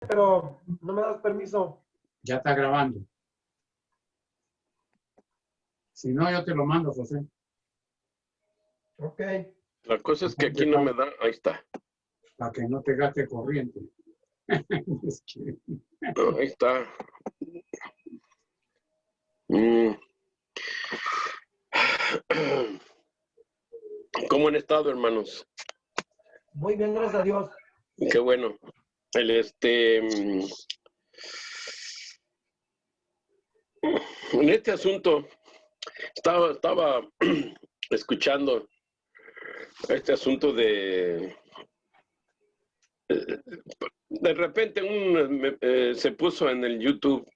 pero no me das permiso. Ya está grabando. Si no, yo te lo mando, José. Ok. La cosa es que aquí no me da. Ahí está. Para que no te gaste corriente. Es que... No, ahí está. Mm. ¿Cómo han estado, hermanos? Muy bien, gracias a Dios. Qué bueno. En este asunto estaba escuchando este asunto de repente se puso en el YouTube,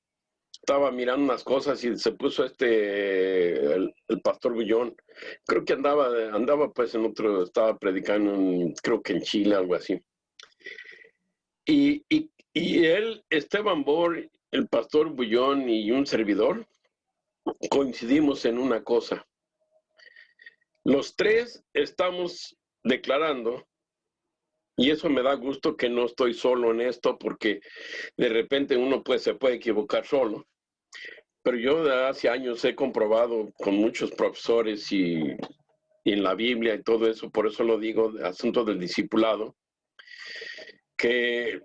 estaba mirando unas cosas y se puso el pastor Bullón. Creo que andaba pues en otro, estaba predicando creo que en Chile, algo así. Y él, Esteban Bor, el pastor Bullón y un servidor, coincidimos en una cosa. Los tres estamos declarando, y eso me da gusto que no estoy solo en esto, porque de repente uno pues se puede equivocar solo. Pero yo de hace años he comprobado con muchos profesores y en la Biblia y todo eso, por eso lo digo, asunto del discipulado, que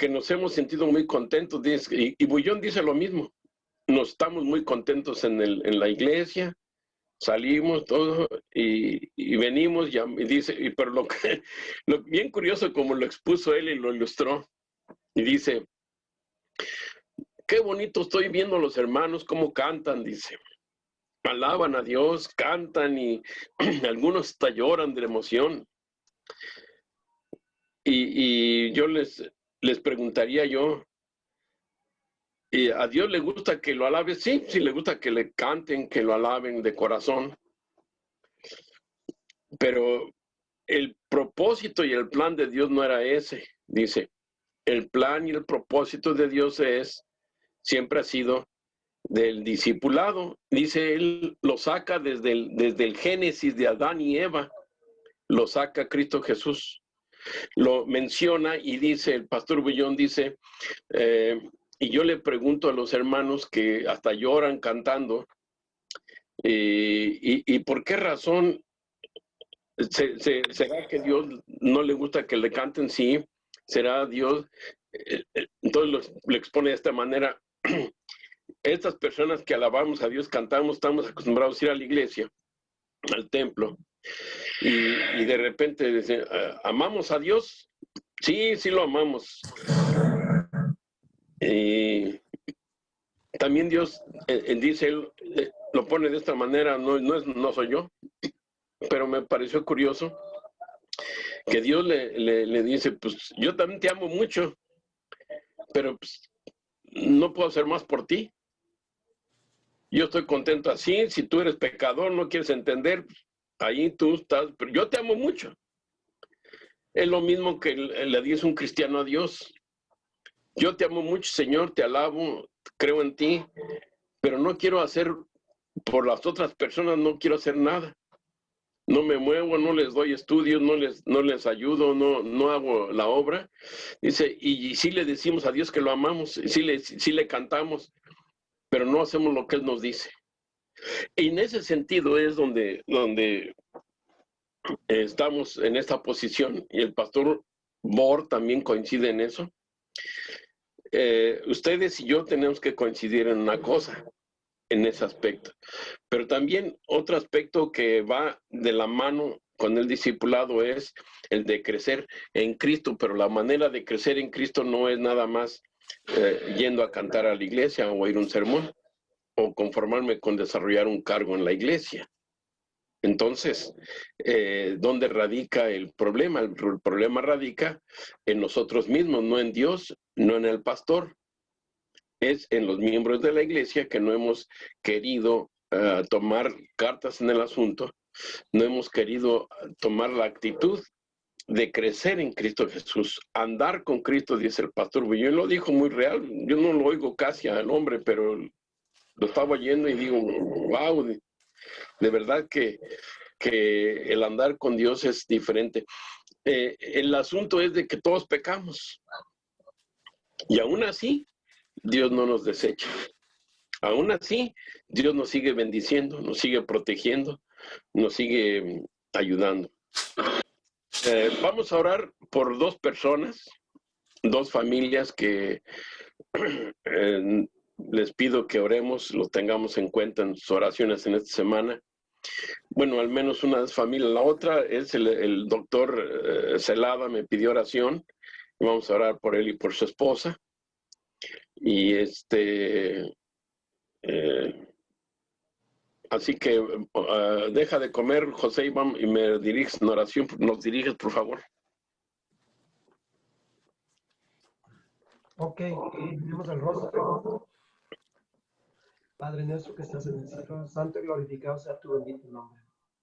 nos hemos sentido muy contentos. Y Bullón dice lo mismo. Nos estamos muy contentos en la iglesia, salimos todo y venimos, y dice, pero lo bien curioso como lo expuso él y lo ilustró, y dice, qué bonito estoy viendo a los hermanos cómo cantan, dice, alaban a Dios, cantan y algunos hasta lloran de emoción. Y yo les preguntaría yo, ¿y a Dios le gusta que lo alabe? Sí, sí le gusta que le canten, que lo alaben de corazón. Pero el propósito y el plan de Dios no era ese. Dice, el plan y el propósito de Dios siempre ha sido del discipulado. Dice, él lo saca desde el Génesis de Adán y Eva, lo saca Cristo Jesús. Lo menciona y dice, el pastor Bullón dice, y yo le pregunto a los hermanos que hasta lloran cantando, y ¿por qué razón será que Dios no le gusta que le canten? Sí, será Dios. Entonces lo expone de esta manera. Estas personas que alabamos a Dios, cantamos, estamos acostumbrados a ir a la iglesia, al templo, y de repente dicen, ¿amamos a Dios? Sí, sí lo amamos. También Dios dice, él lo pone de esta manera, no soy yo, pero me pareció curioso que Dios le dice, pues yo también te amo mucho, pero pues, no puedo hacer más por ti. Yo estoy contento así. Si tú eres pecador, no quieres entender, ahí tú estás, pero yo te amo mucho. Es lo mismo que le dice un cristiano a Dios. Yo te amo mucho, Señor, te alabo, creo en ti, pero no quiero hacer por las otras personas, no quiero hacer nada. No me muevo, no les doy estudios, no les ayudo, no hago la obra. Dice, y sí le decimos a Dios que lo amamos, sí le cantamos, pero no hacemos lo que Él nos dice. Y en ese sentido es donde estamos en esta posición, y el pastor Bor también coincide en eso. Ustedes y yo tenemos que coincidir en una cosa, en ese aspecto. Pero también otro aspecto que va de la mano con el discipulado es el de crecer en Cristo, pero la manera de crecer en Cristo no es nada más yendo a cantar a la iglesia o oír un sermón o conformarme con desarrollar un cargo en la iglesia. Entonces, ¿dónde radica el problema? El problema radica en nosotros mismos, no en Dios, no en el pastor. Es en los miembros de la iglesia que no hemos querido tomar cartas en el asunto, no hemos querido tomar la actitud de crecer en Cristo Jesús, andar con Cristo, dice el pastor Bullón. Lo dijo muy real, yo no lo oigo casi al hombre, pero lo estaba oyendo y digo, wow, de verdad que el andar con Dios es diferente. El asunto es de que todos pecamos. Y aún así, Dios no nos desecha. Aún así, Dios nos sigue bendiciendo, nos sigue protegiendo, nos sigue ayudando. Vamos a orar por dos personas, dos familias que les pido que oremos, lo tengamos en cuenta en sus oraciones en esta semana. Bueno, al menos una familia. La otra es el doctor Celada, me pidió oración. Vamos a orar por él y por su esposa. Y así que deja de comer, José, y me diriges en oración. Nos diriges, por favor. Ok, tenemos el rostro. Padre nuestro que estás en el cielo, santo y glorificado sea tu bendito nombre.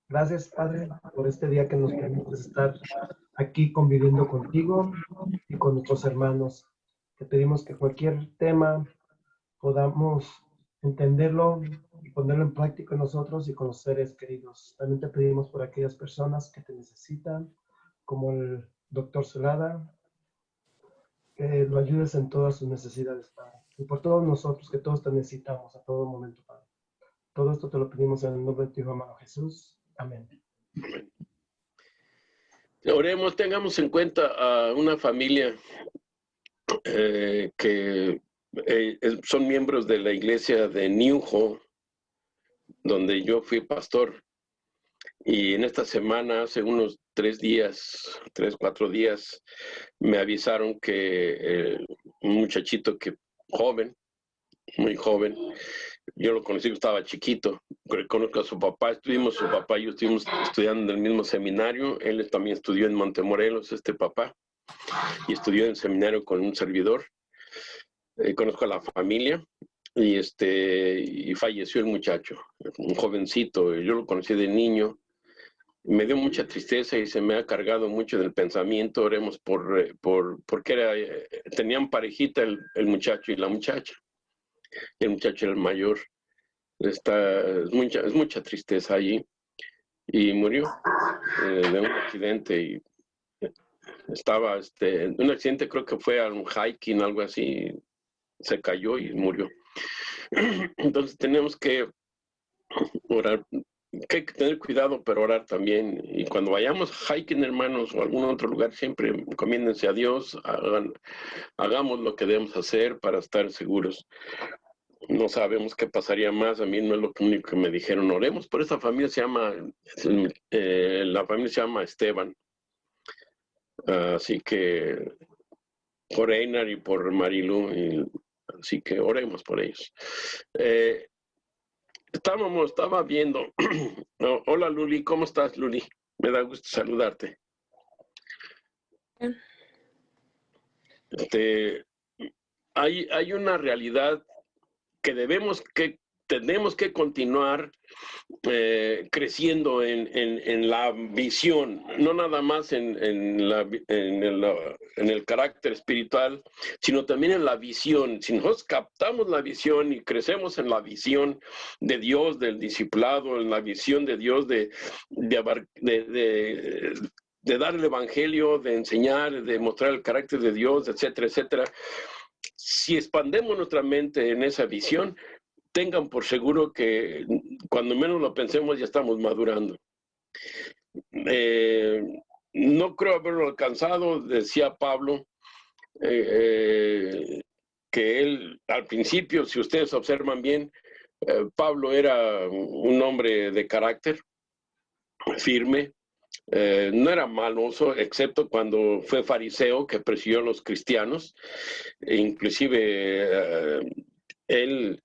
Gracias, Padre, por este día que nos permites estar aquí conviviendo contigo y con nuestros hermanos. Te pedimos que cualquier tema podamos entenderlo y ponerlo en práctica en nosotros y con los seres queridos. También te pedimos por aquellas personas que te necesitan, como el doctor Celada, que lo ayudes en todas sus necesidades, Padre. Y por todos nosotros, que todos te necesitamos a todo momento, Padre. Todo esto te lo pedimos en el nombre de tu Hijo amado Jesús. Amén. Oremos, tengamos en cuenta a una familia que son miembros de la iglesia de New Hope, donde yo fui pastor. Y en esta semana, hace unos 4 días, me avisaron que un muchachito joven, muy joven, yo lo conocí, estaba chiquito, conozco a su papá, su papá y yo estuvimos estudiando en el mismo seminario. Él también estudió en Montemorelos, papá, y estudió en el seminario con un servidor. Conozco a la familia. Y falleció el muchacho, un jovencito. Yo lo conocí de niño. Me dio mucha tristeza y se me ha cargado mucho del pensamiento. Oremos porque tenían parejita el muchacho y la muchacha. El muchacho era el mayor. Es mucha tristeza allí. Y murió de un accidente. Y estaba en un accidente, creo que fue a un hiking, algo así. Se cayó y murió. Entonces tenemos que orar, que hay que tener cuidado, pero orar también. Y cuando vayamos hiking, hermanos, o a algún otro lugar, siempre encomiéndense a Dios, hagamos lo que debemos hacer para estar seguros. No sabemos qué pasaría más. A mí no es lo único que me dijeron. Oremos por esta familia. La familia se llama Esteban. Así que por Einar y por Marilu, así que oremos por ellos. Estaba viendo. Hola, Luli, ¿cómo estás, Luli? Me da gusto saludarte. Hay una realidad que tenemos que continuar creciendo en la visión, no nada más en el carácter espiritual, sino también en la visión. Si nosotros captamos la visión y crecemos en la visión de Dios, del discipulado, en la visión de Dios de dar el evangelio, de enseñar, de mostrar el carácter de Dios, etcétera, etcétera. Si expandemos nuestra mente en esa visión, tengan por seguro que cuando menos lo pensemos ya estamos madurando. No creo haberlo alcanzado, decía Pablo, que él al principio, si ustedes observan bien, Pablo era un hombre de carácter firme, no era maloso, excepto cuando fue fariseo, que persiguió a los cristianos. Inclusive él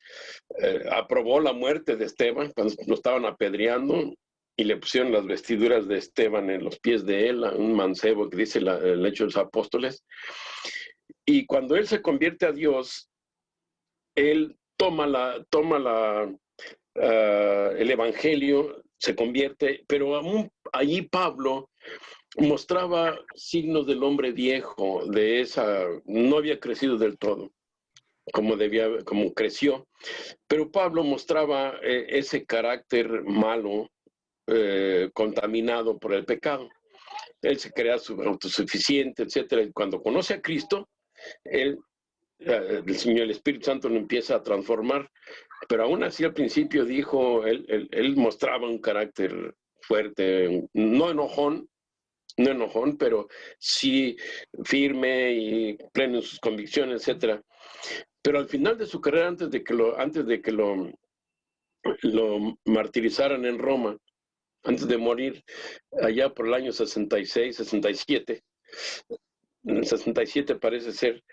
aprobó la muerte de Esteban cuando lo estaban apedreando y le pusieron las vestiduras de Esteban en los pies de él, un mancebo que dice el Hecho de los Apóstoles. Y cuando él se convierte a Dios, él toma el evangelio, se convierte, pero aún allí Pablo mostraba signos del hombre viejo, no había crecido del todo como creció, pero Pablo mostraba ese carácter malo, contaminado por el pecado. Él se crea autosuficiente, etcétera. Y cuando conoce a Cristo, él el Espíritu Santo lo empieza a transformar, pero aún así al principio dijo, él mostraba un carácter fuerte, no enojón, pero sí firme y pleno en sus convicciones, etcétera. Pero al final de su carrera, antes de que lo martirizaran en Roma, antes de morir, allá por el año 66, 67, en el 67 parece ser,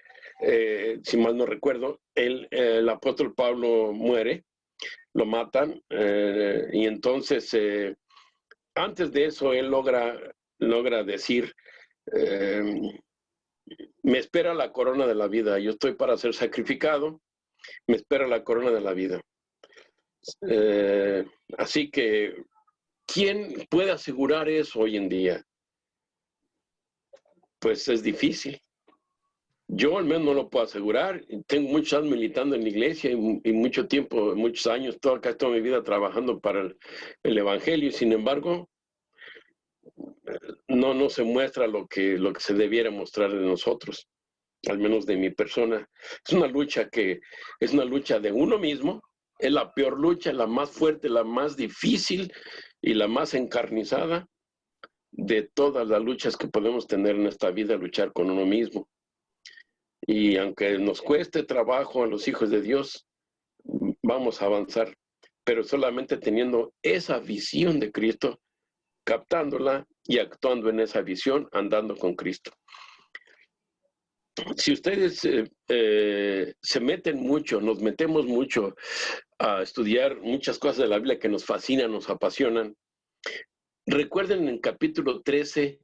si mal no recuerdo, el apóstol Pablo muere, lo matan, y entonces, antes de eso, él logra decir, me espera la corona de la vida, yo estoy para ser sacrificado, me espera la corona de la vida. Así que, ¿quién puede asegurar eso hoy en día? Pues es difícil. Yo al menos no lo puedo asegurar. Tengo muchos años militando en la iglesia y mucho tiempo, muchos años, casi toda mi vida trabajando para el evangelio. Sin embargo, no se muestra lo que se debiera mostrar de nosotros, al menos de mi persona. Es una lucha de uno mismo. Es la peor lucha, la más fuerte, la más difícil y la más encarnizada de todas las luchas que podemos tener en esta vida, luchar con uno mismo. Y aunque nos cueste trabajo a los hijos de Dios, vamos a avanzar, pero solamente teniendo esa visión de Cristo, captándola y actuando en esa visión, andando con Cristo. Si ustedes se meten mucho, nos metemos mucho a estudiar muchas cosas de la Biblia que nos fascinan, nos apasionan, recuerden en capítulo 13,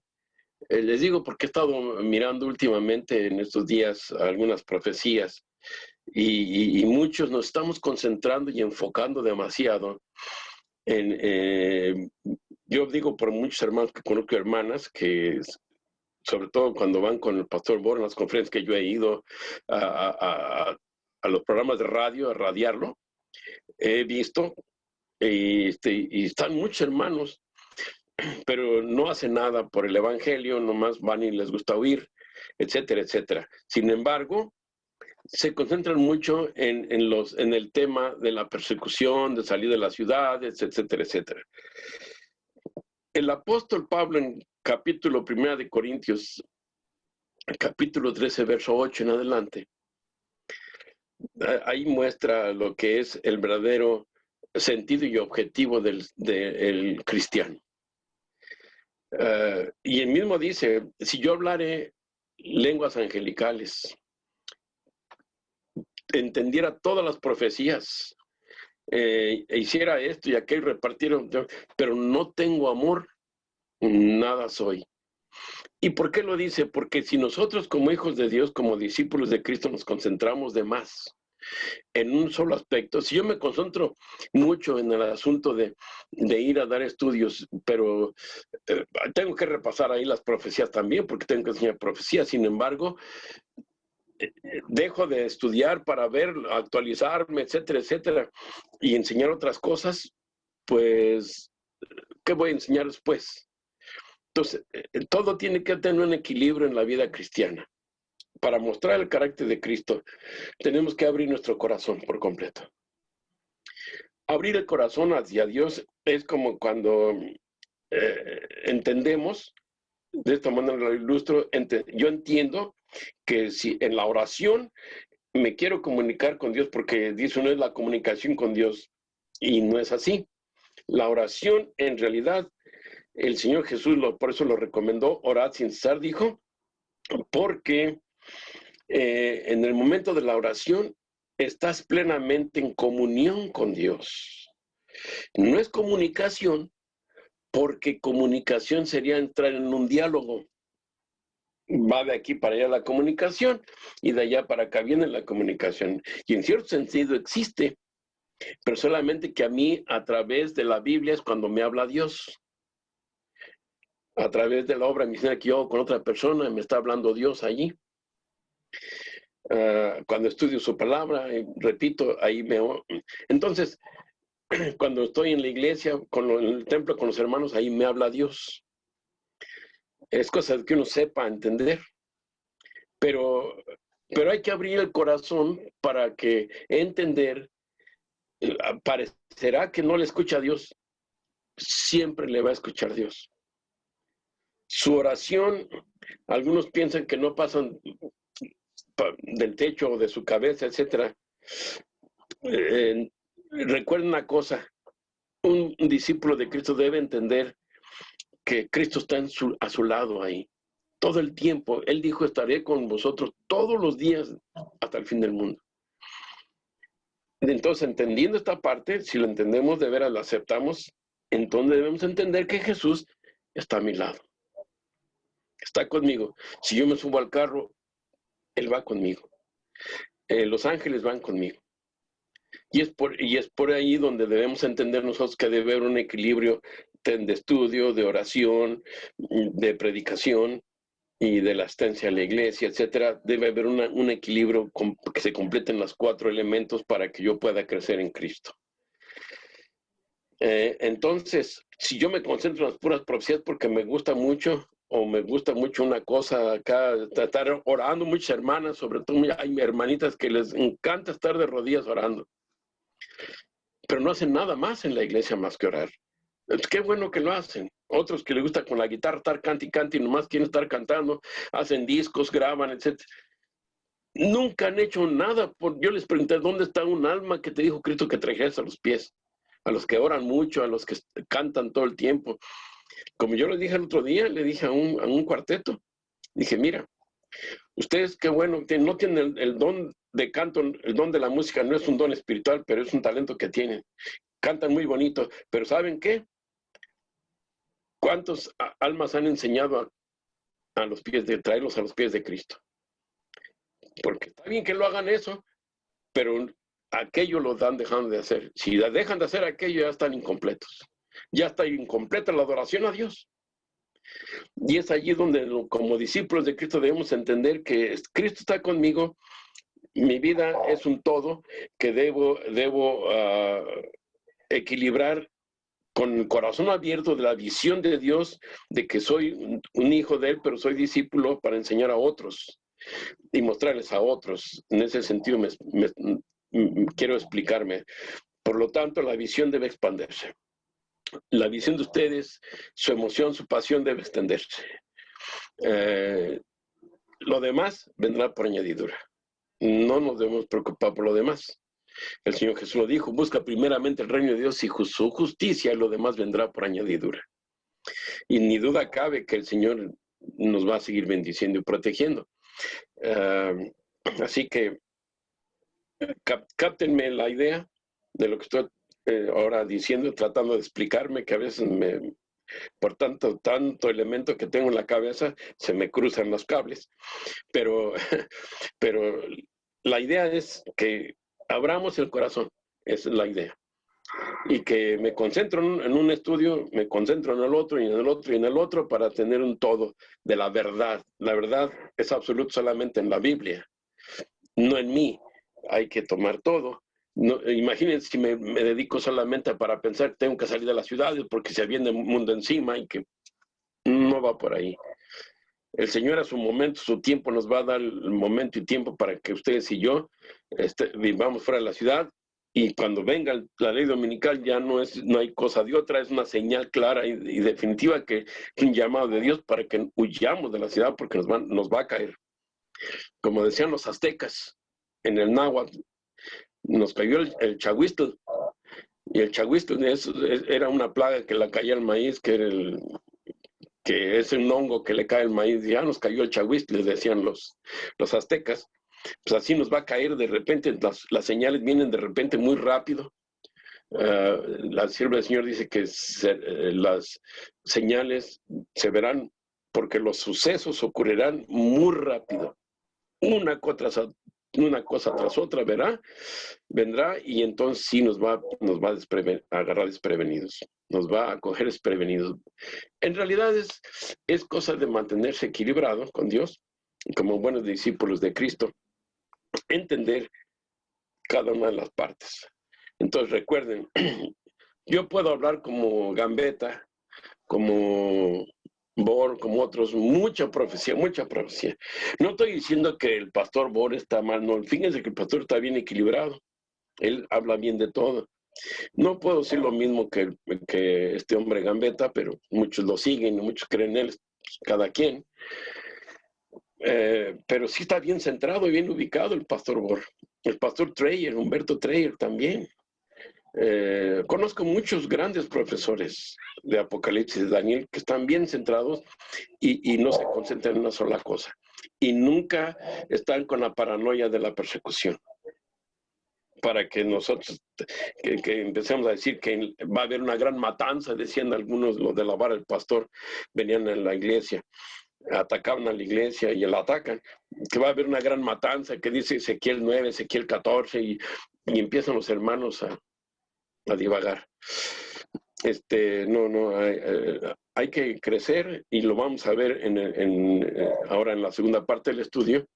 les digo porque he estado mirando últimamente en estos días algunas profecías y muchos nos estamos concentrando y enfocando demasiado en, yo digo por muchos hermanos que conozco, hermanas, que sobre todo cuando van con el pastor Born, las conferencias que yo he ido a los programas de radio, a radiarlo, he visto, y están muchos hermanos, pero no hacen nada por el evangelio, nomás van y les gusta oír, etcétera, etcétera. Sin embargo, se concentran mucho en el tema de la persecución, de salir de las ciudades, etcétera, etcétera. El apóstol Pablo en capítulo 1 de Corintios, capítulo 13, verso 8 en adelante, ahí muestra lo que es el verdadero sentido y objetivo del cristiano. Y él mismo dice, si yo hablare lenguas angelicales, entendiera todas las profecías, hiciera esto y aquello, repartieron, pero no tengo amor, nada soy. ¿Y por qué lo dice? Porque si nosotros como hijos de Dios, como discípulos de Cristo, nos concentramos de más en un solo aspecto, si yo me concentro mucho en el asunto de ir a dar estudios, pero tengo que repasar ahí las profecías también, porque tengo que enseñar profecías, sin embargo, dejo de estudiar para ver, actualizarme, etcétera, etcétera, y enseñar otras cosas, pues, ¿qué voy a enseñar después? Entonces, todo tiene que tener un equilibrio en la vida cristiana. Para mostrar el carácter de Cristo, tenemos que abrir nuestro corazón por completo. Abrir el corazón hacia Dios es como cuando entendemos, de esta manera lo ilustro, yo entiendo que si en la oración me quiero comunicar con Dios, porque dice uno es la comunicación con Dios, y no es así. La oración, en realidad, el Señor Jesús por eso lo recomendó, orad sin cesar, dijo, porque en el momento de la oración estás plenamente en comunión con Dios. No es comunicación, porque comunicación sería entrar en un diálogo. Va de aquí para allá la comunicación y de allá para acá viene la comunicación. Y en cierto sentido existe, pero solamente que a mí a través de la Biblia es cuando me habla Dios. A través de la obra misionera que yo hago con otra persona me está hablando Dios allí. Cuando estudio su palabra, repito, ahí entonces, cuando estoy en la iglesia, en el templo con los hermanos, ahí me habla Dios. Es cosa que uno sepa entender. Pero Pero hay que abrir el corazón para que entender, parecerá que no le escucha a Dios, siempre le va a escuchar Dios. Su oración, algunos piensan que no pasan del techo o de su cabeza, etc. Recuerden una cosa, un discípulo de Cristo debe entender que Cristo está a su lado ahí, todo el tiempo. Él dijo, estaré con vosotros todos los días hasta el fin del mundo. Entonces, entendiendo esta parte, si lo entendemos de veras, lo aceptamos, entonces debemos entender que Jesús está a mi lado. Está conmigo. Si yo me subo al carro, Él va conmigo. Los ángeles van conmigo. Y es por ahí donde debemos entender nosotros que debe haber un equilibrio de estudio, de oración, de predicación y de la asistencia a la iglesia, etcétera. Debe haber un equilibrio que se completen los 4 elementos para que yo pueda crecer en Cristo. Entonces, si yo me concentro en las puras profecías porque me gusta mucho, o me gusta mucho una cosa acá, estar orando, muchas hermanas, sobre todo hay hermanitas que les encanta estar de rodillas orando, pero no hacen nada más en la iglesia más que orar. Qué bueno que lo hacen. Otros que les gusta con la guitarra estar cante y cante y nomás quieren estar cantando, hacen discos, graban, etc. Nunca han hecho nada. Yo les pregunté, ¿dónde está un alma que te dijo Cristo que trajeras a los pies? A los que oran mucho, a los que cantan todo el tiempo. Como yo les dije el otro día, le dije a un cuarteto, dije, mira, ustedes qué bueno, no tienen el don de canto, el don de la música no es un don espiritual, pero es un talento que tienen. Cantan muy bonito, pero ¿saben qué? ¿Cuántas almas han enseñado a los pies de traerlos a los pies de Cristo? Porque está bien que lo hagan eso, pero aquello lo dan dejando de hacer. Si dejan de hacer aquello, ya están incompletos. Ya está incompleta la adoración a Dios. Y es allí donde, como discípulos de Cristo, debemos entender que Cristo está conmigo. Mi vida es un todo que debo equilibrar con el corazón abierto de la visión de Dios, de que soy un hijo de Él, pero soy discípulo para enseñar a otros y mostrarles a otros. En ese sentido quiero explicarme. Por lo tanto, la visión debe expandirse. La visión de ustedes, su emoción, su pasión debe extenderse. Lo demás vendrá por añadidura. No nos debemos preocupar por lo demás. El Señor Jesús lo dijo, busca primeramente el reino de Dios y su justicia, y lo demás vendrá por añadidura. Y ni duda cabe que el Señor nos va a seguir bendiciendo y protegiendo. Así que cáptenme la idea de lo que estoy ahora diciendo, tratando de explicarme, que a veces por tanto elemento que tengo en la cabeza, se me cruzan los cables. Pero la idea es que abramos el corazón, esa es la idea. Y que me concentro en un estudio, me concentro en el otro y en el otro y en el otro para tener un todo de la verdad. La verdad es absoluta solamente en la Biblia, no en mí. Hay que tomar todo. No, imagínense si me dedico solamente para pensar que tengo que salir de la ciudad porque se viene el mundo encima y que no va por ahí. El Señor a su momento, su tiempo nos va a dar el momento y tiempo para que ustedes y yo vivamos fuera de la ciudad, y cuando venga la ley dominical ya no hay cosa de otra, es una señal clara y definitiva que es un llamado de Dios para que huyamos de la ciudad porque nos va a caer. Como decían los aztecas en el náhuatl, nos cayó el chahuistl, y el chahuistl era una plaga que le caía al maíz, que es un hongo que le cae al maíz. Ya nos cayó el chahuistl, les decían los aztecas. Pues así nos va a caer de repente, las señales vienen de repente muy rápido. La sierva del Señor dice que las señales se verán porque los sucesos ocurrirán muy rápido. Una cosa tras otra vendrá, y entonces sí nos va a agarrar desprevenidos, nos va a coger desprevenidos. En realidad es cosa de mantenerse equilibrado con Dios, como buenos discípulos de Cristo, entender cada una de las partes. Entonces recuerden, yo puedo hablar como gambeta, como Bohr, como otros, mucha profecía, mucha profecía. No estoy diciendo que el pastor Bohr está mal, no, fíjense que el pastor está bien equilibrado. Él habla bien de todo. No puedo decir lo mismo que este hombre Gambetta, pero muchos lo siguen, muchos creen en él, cada quien. Pero sí está bien centrado y bien ubicado el pastor Bohr. El pastor Treyer, Humberto Treyer también. Conozco muchos grandes profesores de Apocalipsis de Daniel que están bien centrados y no se concentran en una sola cosa. Y nunca están con la paranoia de la persecución. Para que nosotros que empecemos a decir que va a haber una gran matanza, decían algunos, los de la vara del pastor, venían a la iglesia, atacaban a la iglesia y la atacan, que va a haber una gran matanza, que dice Ezequiel 9, Ezequiel 14, y empiezan los hermanos a divagar. Hay que crecer y lo vamos a ver ahora en la segunda parte del estudio.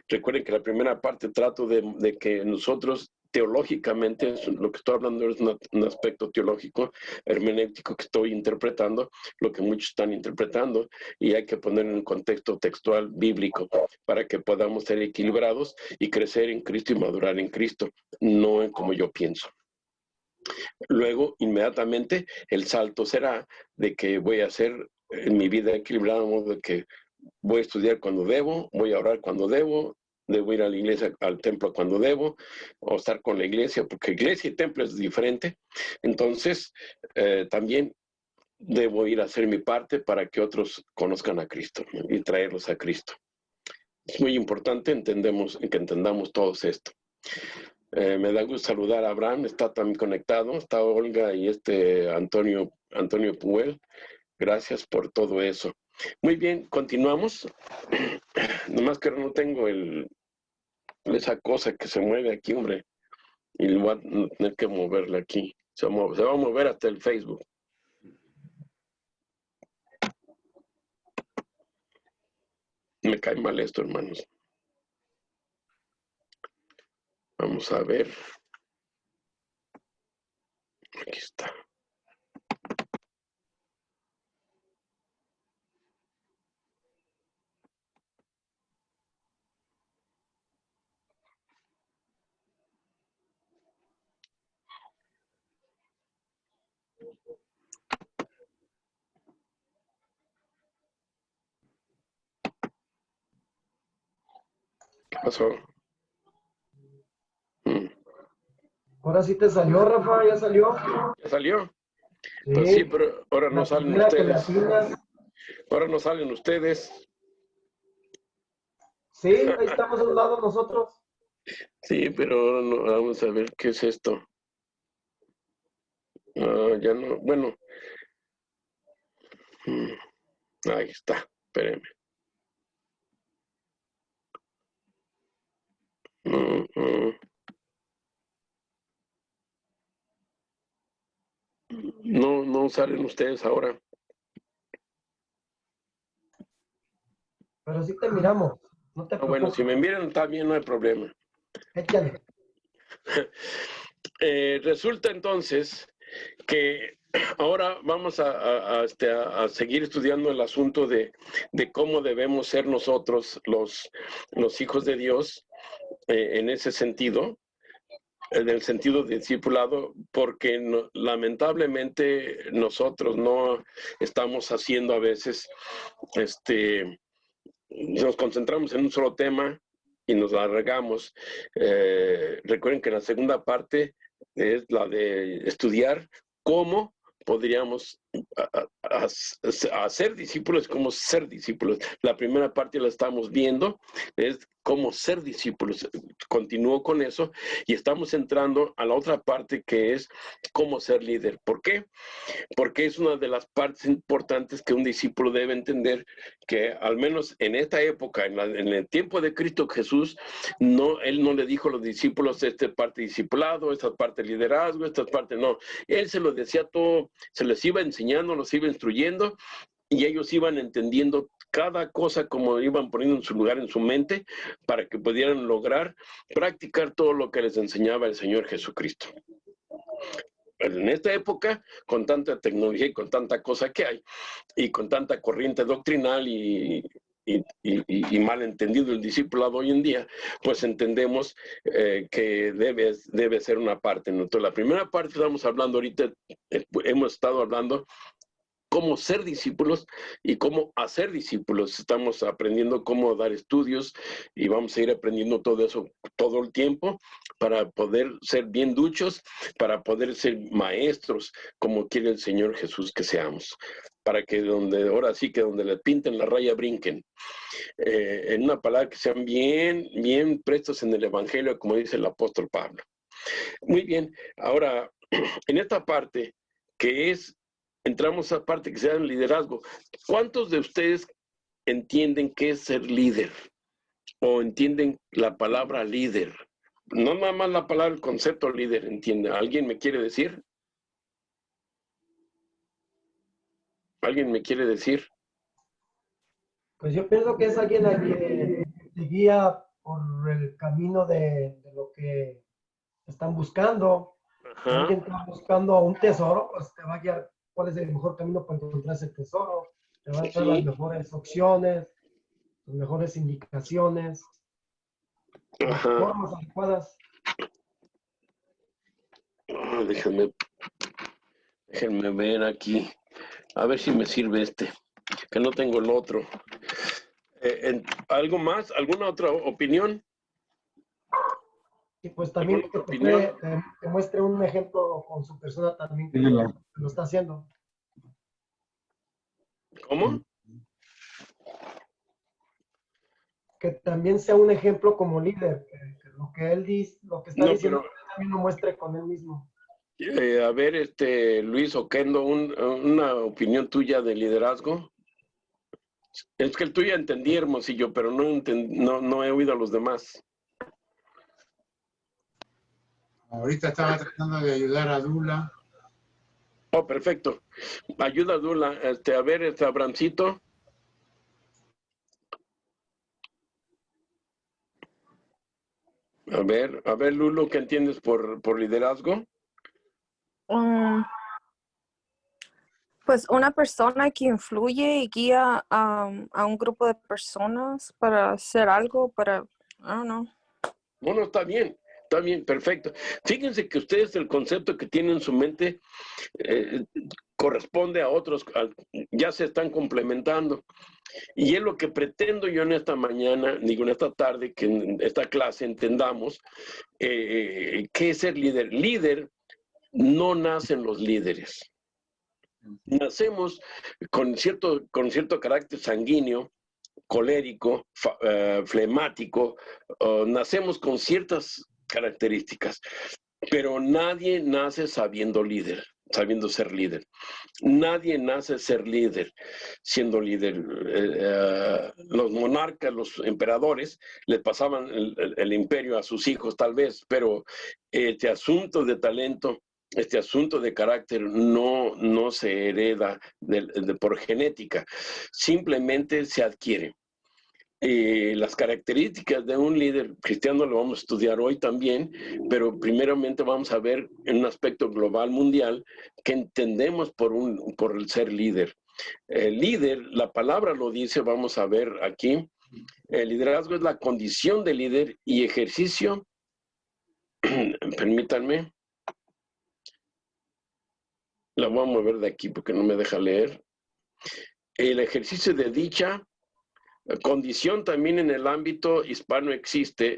Recuerden que la primera parte trato de que nosotros teológicamente, lo que estoy hablando es un aspecto teológico, hermenéutico que estoy interpretando, lo que muchos están interpretando, y hay que poner en un contexto textual bíblico para que podamos ser equilibrados y crecer en Cristo y madurar en Cristo, no en como yo pienso. Luego, inmediatamente, el salto será de que voy a hacer en mi vida equilibrada, de modo de que voy a estudiar cuando debo, voy a orar cuando debo ir a la iglesia, al templo cuando debo, o estar con la iglesia, porque iglesia y templo es diferente. Entonces, también debo ir a hacer mi parte para que otros conozcan a Cristo, ¿no? Y traerlos a Cristo. Es muy importante que entendamos todos esto. Me da gusto saludar a Abraham, está también conectado, está Olga y Antonio Puel. Gracias por todo eso. Muy bien, continuamos. Nomás que no tengo esa cosa que se mueve aquí, hombre. Y voy a tener que moverla aquí. Se va a mover hasta el Facebook. Me cae mal esto, hermanos. Vamos a ver. Aquí está. ¿Qué pasó? Ahora sí te salió, Rafa, ya salió. ¿Ya salió? Sí. Pues sí, pero ahora no salen ustedes. Ahora no salen ustedes. Sí, ahí estamos a un lado nosotros. Sí, pero ahora no. Vamos a ver qué es esto. Ya no. Bueno. Ahí está. Espérenme. No salen ustedes ahora. Pero sí te miramos. No te preocupes. Bueno, si me miran está bien, no hay problema. Échale. Resulta entonces que ahora vamos a seguir estudiando el asunto de cómo debemos ser nosotros los hijos de Dios en ese sentido, en el sentido de discipulado, porque lamentablemente nosotros no estamos haciendo a veces, nos concentramos en un solo tema y nos alargamos. Recuerden que la segunda parte es la de estudiar cómo podríamos hacer discípulos, cómo ser discípulos. La primera parte la estamos viendo, es cómo ser discípulos. Continúo con eso y estamos entrando a la otra parte que es cómo ser líder. ¿Por qué? Porque es una de las partes importantes que un discípulo debe entender, que al menos en esta época, en el tiempo de Cristo Jesús, él no le dijo a los discípulos, esta parte discipulado, esta parte liderazgo, esta parte no. Él se lo decía todo, se les iba enseñando, los iba instruyendo, y ellos iban entendiendo cada cosa como iban poniendo en su lugar en su mente para que pudieran lograr practicar todo lo que les enseñaba el Señor Jesucristo. en esta época, con tanta tecnología y con tanta cosa que hay, y con tanta corriente doctrinal y malentendido el discipulado hoy en día, pues entendemos que debe ser una parte. Entonces, la primera parte estamos hablando ahorita, hemos estado hablando cómo ser discípulos y cómo hacer discípulos. Estamos aprendiendo cómo dar estudios y vamos a ir aprendiendo todo eso todo el tiempo para poder ser bien duchos, para poder ser maestros como quiere el Señor Jesús que seamos. Para que ahora sí que donde le pinten la raya brinquen. En una palabra que sean bien prestos en el Evangelio, como dice el apóstol Pablo. Muy bien, ahora en esta parte que es entramos a parte que se llama liderazgo. ¿Cuántos de ustedes entienden qué es ser líder? ¿O entienden la palabra líder? No nada más la palabra, el concepto líder, ¿entiende? ¿Alguien me quiere decir? ¿Alguien me quiere decir? Pues yo pienso que es alguien a quien te guía por el camino de lo que están buscando. Si Ajá. alguien está buscando un tesoro, pues te va a guiar cuál es el mejor camino para encontrar ese tesoro. Te va a dar las Sí. mejores opciones, las mejores indicaciones, las Ajá. formas adecuadas. Déjenme ver aquí. A ver si me sirve que no tengo el otro. ¿Algo más? ¿Alguna otra opinión? Y pues también que te muestre un ejemplo con su persona también que lo está haciendo. ¿Cómo? Que también sea un ejemplo como líder, que lo que él dice, lo que está diciendo, también lo muestre con él mismo. A ver, Luis Oquendo, una opinión tuya de liderazgo. Es que el tuyo entendí, Hermosillo, pero no he oído a los demás. Ahorita estaba tratando de ayudar a Dula. Oh, perfecto. Ayuda, Dula. A ver, Abrancito. A ver, Lulo, ¿qué entiendes por liderazgo? Pues una persona que influye y guía a un grupo de personas para hacer algo, I don't know. Bueno, está bien, perfecto. Fíjense que ustedes el concepto que tienen en su mente corresponde a otros, ya se están complementando. Y es lo que pretendo yo en esta mañana, en esta tarde, que en esta clase entendamos qué es ser líder. Líder no nacen los líderes. Nacemos con cierto carácter sanguíneo, colérico, flemático, nacemos con ciertas características, pero nadie nace sabiendo ser líder. Nadie nace ser líder, siendo líder. Los monarcas, los emperadores, les pasaban el imperio a sus hijos tal vez, pero este asunto de talento, este asunto de carácter no se hereda por genética, simplemente se adquiere. Las características de un líder cristiano lo vamos a estudiar hoy también, pero primeramente vamos a ver en un aspecto global mundial que entendemos por el ser líder. El líder, la palabra lo dice, vamos a ver aquí, el liderazgo es la condición de líder y ejercicio, permítanme, la voy a mover de aquí porque no me deja leer, el ejercicio de dicha condición también en el ámbito hispano existe,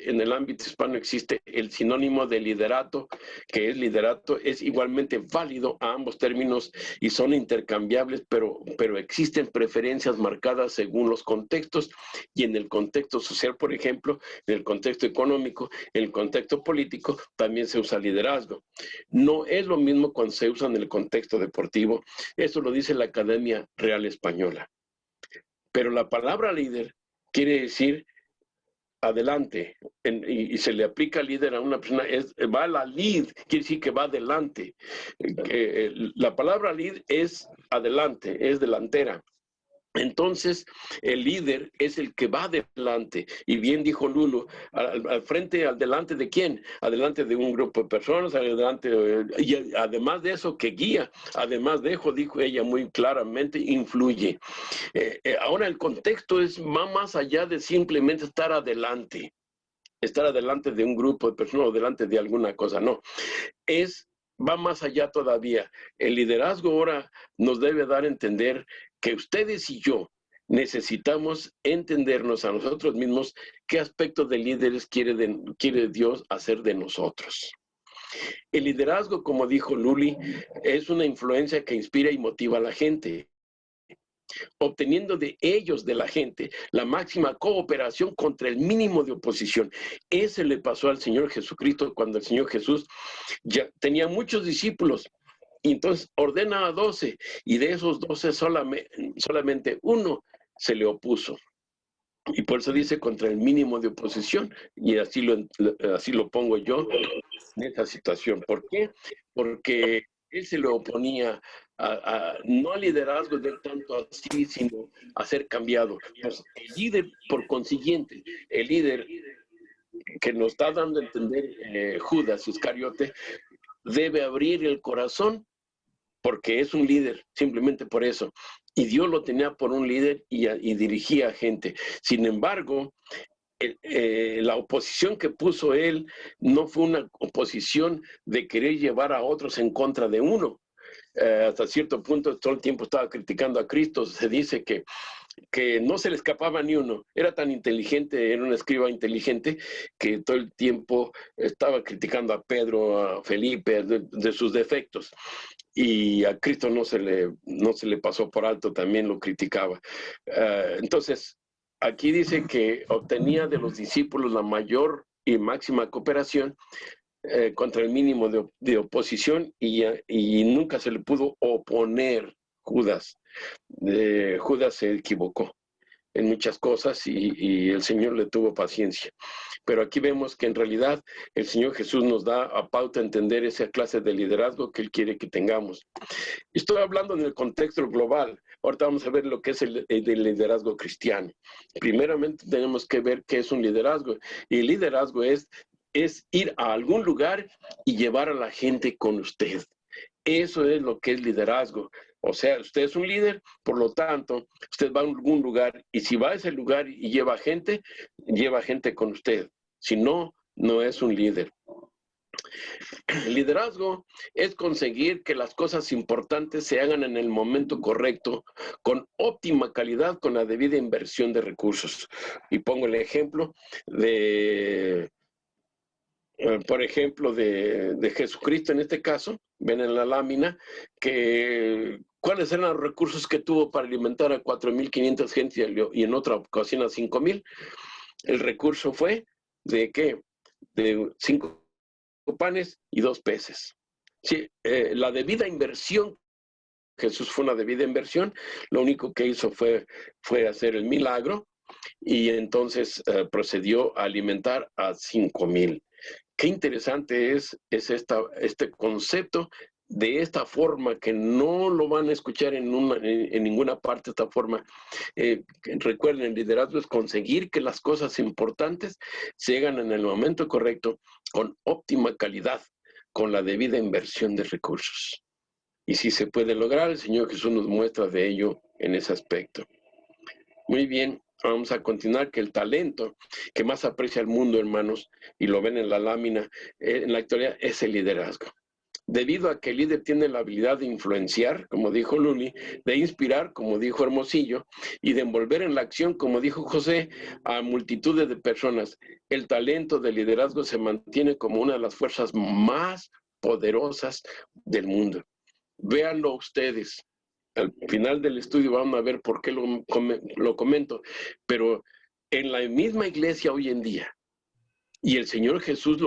el sinónimo de liderato, que es liderato, es igualmente válido a ambos términos y son intercambiables, pero existen preferencias marcadas según los contextos y en el contexto social, por ejemplo, en el contexto económico, en el contexto político, también se usa liderazgo. No es lo mismo cuando se usa en el contexto deportivo, eso lo dice la Academia Real Española. Pero la palabra líder quiere decir adelante, y se le aplica líder a una persona, va a la lead, quiere decir que va adelante. La palabra lead es adelante, es delantera. Entonces, el líder es el que va adelante. Y bien dijo Lulu, al frente, adelante de quién? Adelante de un grupo de personas, adelante, y además de eso, que guía. Además de eso, dijo ella muy claramente, influye. Ahora, el contexto va más allá de simplemente estar adelante de un grupo de personas o delante de alguna cosa, no. Va más allá todavía. El liderazgo ahora nos debe dar a entender que ustedes y yo necesitamos entendernos a nosotros mismos qué aspectos de líderes quiere Dios hacer de nosotros. El liderazgo, como dijo Luli, es una influencia que inspira y motiva a la gente, obteniendo de ellos, de la gente, la máxima cooperación contra el mínimo de oposición. Ese le pasó al Señor Jesucristo cuando el Señor Jesús ya tenía muchos discípulos, y entonces ordena a 12, y de esos 12 solamente uno se le opuso. Y por eso dice contra el mínimo de oposición, y así lo pongo yo en esa situación. ¿Por qué? Porque él se le oponía no al liderazgo de tanto así, sino a ser cambiado. Pues el líder, por consiguiente, el líder que nos está dando a entender Judas Iscariote, debe abrir el corazón porque es un líder, simplemente por eso. Y Dios lo tenía por un líder y dirigía a gente. Sin embargo, la oposición que puso él no fue una oposición de querer llevar a otros en contra de uno. Hasta cierto punto todo el tiempo estaba criticando a Cristo. Se dice que no se le escapaba ni uno. Era tan inteligente, era un escriba inteligente, que todo el tiempo estaba criticando a Pedro, a Felipe, de sus defectos. Y a Cristo no se le pasó por alto, también lo criticaba. Entonces, aquí dice que obtenía de los discípulos la mayor y máxima cooperación contra el mínimo de oposición, y nunca se le pudo oponer Judas. Judas se equivocó en muchas cosas y el Señor le tuvo paciencia. Pero aquí vemos que en realidad el Señor Jesús nos da a pauta a entender esa clase de liderazgo que Él quiere que tengamos. Estoy hablando en el contexto global. Ahorita vamos a ver lo que es el liderazgo cristiano. Primeramente tenemos que ver qué es un liderazgo. Y el liderazgo es ir a algún lugar y llevar a la gente con usted. Eso es lo que es liderazgo. O sea, usted es un líder, por lo tanto, usted va a algún lugar, y si va a ese lugar y lleva gente con usted. Si no, no es un líder. El liderazgo es conseguir que las cosas importantes se hagan en el momento correcto, con óptima calidad, con la debida inversión de recursos. Y pongo el ejemplo por ejemplo, de Jesucristo en este caso. Ven en la lámina que cuáles eran los recursos que tuvo para alimentar a 4,500 gente y en otra ocasión a 5,000. El recurso fue de ¿qué? De 5 panes y 2 peces. Sí, la debida inversión, Jesús fue una debida inversión. Lo único que hizo fue hacer el milagro, y entonces procedió a alimentar a 5,000. Qué interesante es este concepto, de esta forma, que no lo van a escuchar en ninguna parte, esta forma. Recuerden, el liderazgo es conseguir que las cosas importantes se hagan en el momento correcto, con óptima calidad, con la debida inversión de recursos. Y si se puede lograr, el Señor Jesús nos muestra de ello en ese aspecto. Muy bien. Vamos a continuar, que el talento que más aprecia el mundo, hermanos, y lo ven en la lámina, en la actualidad, es el liderazgo. Debido a que el líder tiene la habilidad de influenciar, como dijo Luli, de inspirar, como dijo Hermosillo, y de envolver en la acción, como dijo José, a multitudes de personas. El talento del liderazgo se mantiene como una de las fuerzas más poderosas del mundo. Véanlo ustedes. Al final del estudio vamos a ver por qué lo comento, pero en la misma iglesia hoy en día, y el Señor Jesús,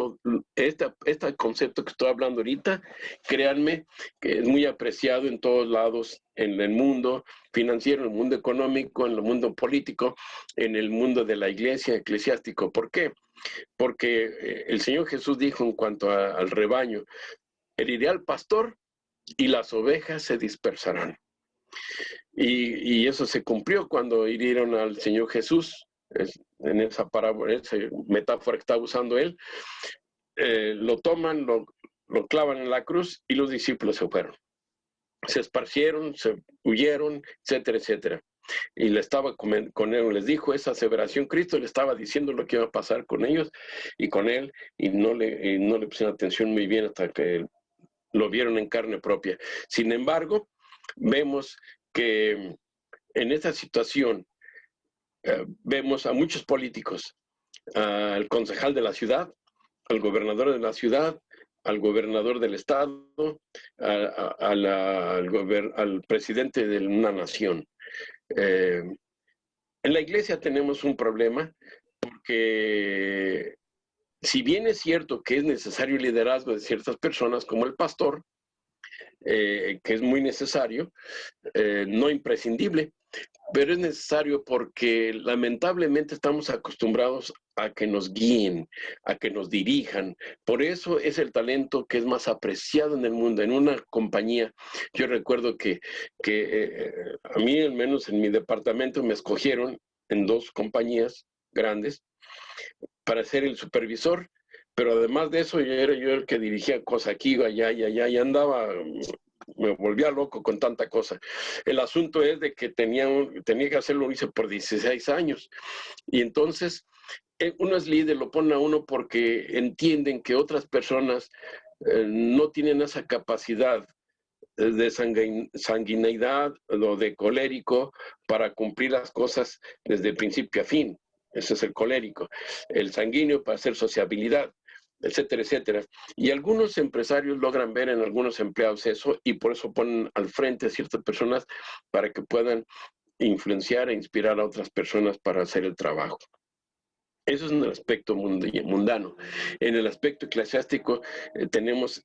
este concepto que estoy hablando ahorita, créanme que es muy apreciado en todos lados, en el mundo financiero, en el mundo económico, en el mundo político, en el mundo de la iglesia, eclesiástico. ¿Por qué? Porque el Señor Jesús dijo en cuanto al rebaño: heriré al pastor y las ovejas se dispersarán. Y eso se cumplió cuando hirieron al Señor Jesús, en esa parábola, esa metáfora que está usando él. Lo toman, lo clavan en la cruz y los discípulos se fueron. Se esparcieron, se huyeron, etcétera, etcétera. Y le estaba con él, les dijo esa aseveración, Cristo le estaba diciendo lo que iba a pasar con ellos y con él, y no le pusieron atención muy bien hasta que lo vieron en carne propia. Sin embargo, vemos que en esta situación vemos a muchos políticos, al concejal de la ciudad, al gobernador de la ciudad, al gobernador del estado, al presidente de una nación. En la iglesia tenemos un problema porque si bien es cierto que es necesario el liderazgo de ciertas personas como el pastor, que es muy necesario, no imprescindible, pero es necesario porque lamentablemente estamos acostumbrados a que nos guíen, a que nos dirijan. Por eso es el talento que es más apreciado en el mundo. En una compañía, yo recuerdo que a mí, al menos en mi departamento, me escogieron en 2 compañías grandes para ser el supervisor. Pero además de eso, yo era el que dirigía cosas aquí, allá y allá, y andaba, me volvía loco con tanta cosa. El asunto es de que tenía que hacerlo, lo hice por 16 años. Y entonces, uno es líder, lo pone a uno porque entienden que otras personas no tienen esa capacidad de sanguineidad o de colérico para cumplir las cosas desde principio a fin. Ese es el colérico. El sanguíneo para hacer sociabilidad, etcétera, etcétera. Y algunos empresarios logran ver en algunos empleados eso y por eso ponen al frente a ciertas personas para que puedan influenciar e inspirar a otras personas para hacer el trabajo. Eso es en el aspecto mundano. En el aspecto eclesiástico tenemos,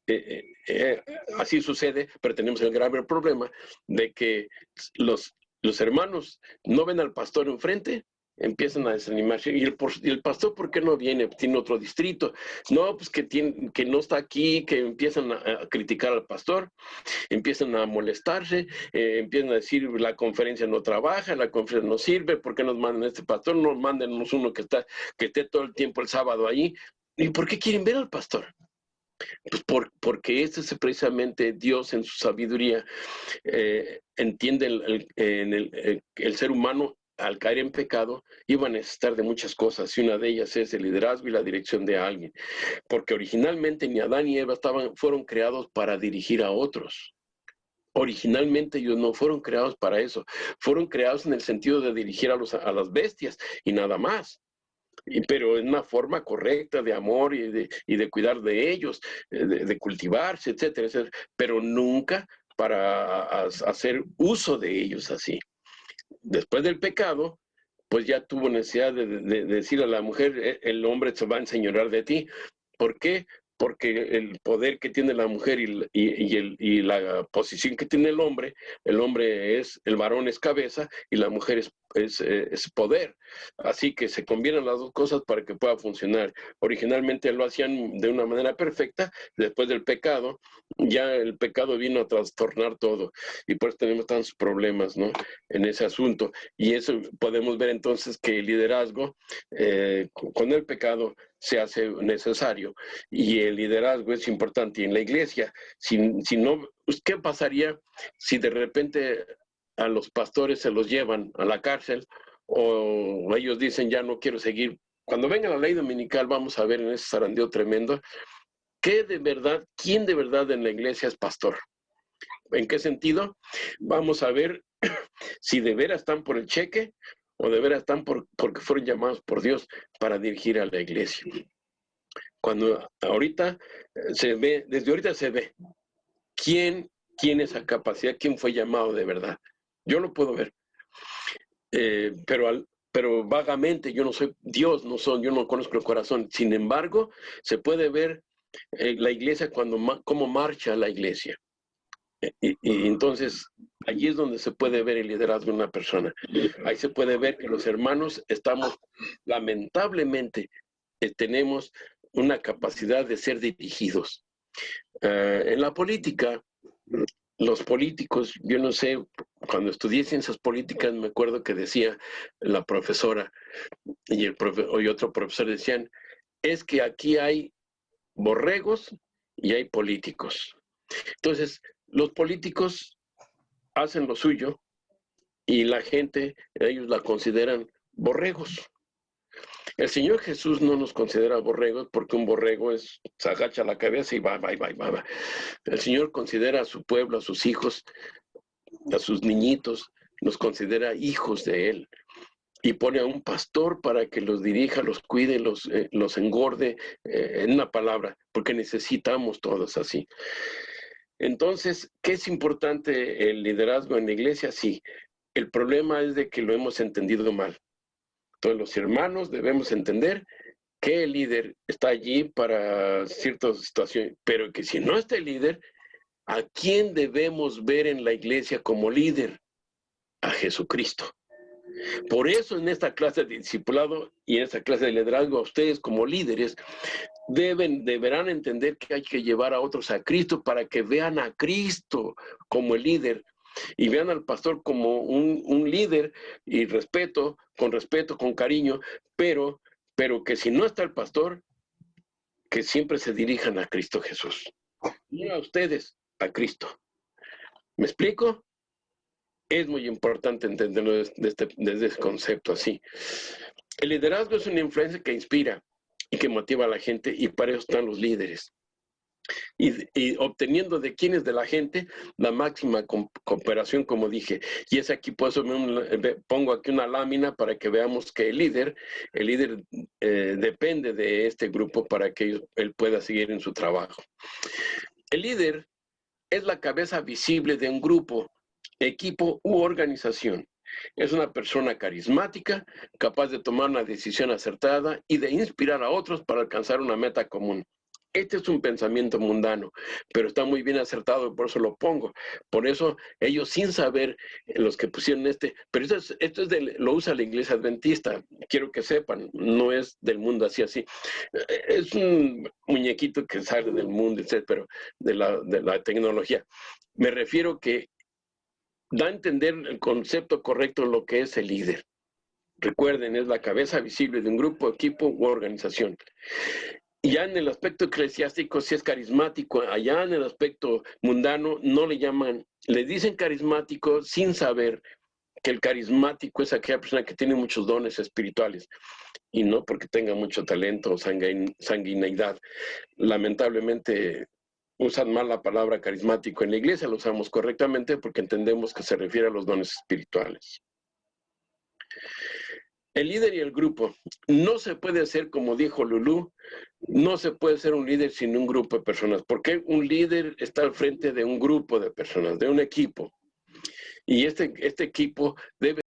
así sucede, pero tenemos el grave problema de que los hermanos no ven al pastor enfrente, empiezan a desanimarse. ¿Y el pastor por qué no viene? Tiene otro distrito. No, pues que no está aquí, que empiezan a criticar al pastor, empiezan a molestarse, empiezan a decir la conferencia no trabaja, la conferencia no sirve, ¿por qué nos mandan a este pastor? No mándenos uno que esté todo el tiempo el sábado ahí. ¿Y por qué quieren ver al pastor? Pues porque este es precisamente Dios en su sabiduría, entiende el ser humano al caer en pecado, iba a necesitar de muchas cosas, y una de ellas es el liderazgo y la dirección de alguien, porque originalmente ni Adán ni Eva fueron creados para dirigir a otros. Originalmente ellos no fueron creados para eso, fueron creados en el sentido de dirigir a las bestias y nada más. Pero en una forma correcta de amor y de cuidar de ellos, de cultivarse, etcétera, etcétera, pero nunca para hacer uso de ellos así. Después del pecado, pues ya tuvo necesidad de decir a la mujer, el hombre se va a enseñorear de ti. ¿Por qué? Porque el poder que tiene la mujer y la posición que tiene el hombre el varón es cabeza y la mujer es poder. Así que se combinan las dos cosas para que pueda funcionar. Originalmente lo hacían de una manera perfecta, después del pecado, ya el pecado vino a trastornar todo y por eso tenemos tantos problemas, ¿no?, en ese asunto. Y eso podemos ver entonces que el liderazgo con el pecado se hace necesario y el liderazgo es importante. Y en la iglesia, si no, ¿qué pasaría si de repente a los pastores se los llevan a la cárcel o ellos dicen ya no quiero seguir? Cuando venga la ley dominical vamos a ver en ese zarandeo tremendo quién de verdad en la iglesia es pastor. ¿En qué sentido? Vamos a ver si de veras están por el cheque o de veras están porque fueron llamados por Dios para dirigir a la iglesia. Cuando ahorita desde ahorita se ve quién tiene esa capacidad, quién fue llamado de verdad. Yo lo puedo ver, pero vagamente, yo no soy Dios, yo no conozco el corazón. Sin embargo, se puede ver la iglesia cómo marcha la iglesia. Y entonces, allí es donde se puede ver el liderazgo de una persona. Ahí se puede ver que los hermanos lamentablemente, tenemos una capacidad de ser dirigidos. En la política, los políticos, yo no sé, cuando estudié ciencias políticas me acuerdo que decía la profesora y otro profesor decían, es que aquí hay borregos y hay políticos. Entonces, los políticos hacen lo suyo y la gente, ellos la consideran borregos. El Señor Jesús no nos considera borregos porque un borrego se agacha la cabeza y va. El Señor considera a su pueblo, a sus hijos, a sus niñitos, los considera hijos de Él. Y pone a un pastor para que los dirija, los cuide, los engorde, en una palabra, porque necesitamos todos así. Entonces, ¿qué es importante el liderazgo en la iglesia? Sí, el problema es de que lo hemos entendido mal. Entonces, los hermanos debemos entender que el líder está allí para ciertas situaciones, pero que si no está el líder, ¿a quién debemos ver en la iglesia como líder? A Jesucristo. Por eso en esta clase de discipulado y en esta clase de liderazgo, a ustedes como líderes deberán entender que hay que llevar a otros a Cristo para que vean a Cristo como el líder y vean al pastor como un líder y con respeto, con cariño, pero que si no está el pastor, que siempre se dirijan a Cristo Jesús. Y a ustedes, a Cristo. ¿Me explico? Es muy importante entenderlo desde ese concepto así. El liderazgo es una influencia que inspira y que motiva a la gente, y para eso están los líderes. Y obteniendo de quienes de la gente la máxima cooperación, como dije. Y es aquí, por eso pongo aquí una lámina para que veamos que el líder depende de este grupo para que él pueda seguir en su trabajo. El líder es la cabeza visible de un grupo, equipo u organización. Es una persona carismática, capaz de tomar una decisión acertada y de inspirar a otros para alcanzar una meta común. Este es un pensamiento mundano, pero está muy bien acertado, por eso lo pongo. Por eso ellos, sin saber, los que pusieron pero esto lo usa la iglesia adventista, quiero que sepan, no es del mundo así. Es un muñequito que sale del mundo, etc., pero de la tecnología. Me refiero que da a entender el concepto correcto de lo que es el líder. Recuerden, es la cabeza visible de un grupo, equipo u organización. Ya en el aspecto eclesiástico sí es carismático, allá en el aspecto mundano no le llaman, le dicen carismático sin saber que el carismático es aquella persona que tiene muchos dones espirituales y no porque tenga mucho talento o sanguineidad. Lamentablemente usan mal la palabra carismático en la iglesia, lo usamos correctamente porque entendemos que se refiere a los dones espirituales. El líder y el grupo. No se puede ser, como dijo Lulú, no se puede ser un líder sin un grupo de personas, porque un líder está al frente de un grupo de personas, de un equipo. Y este equipo debe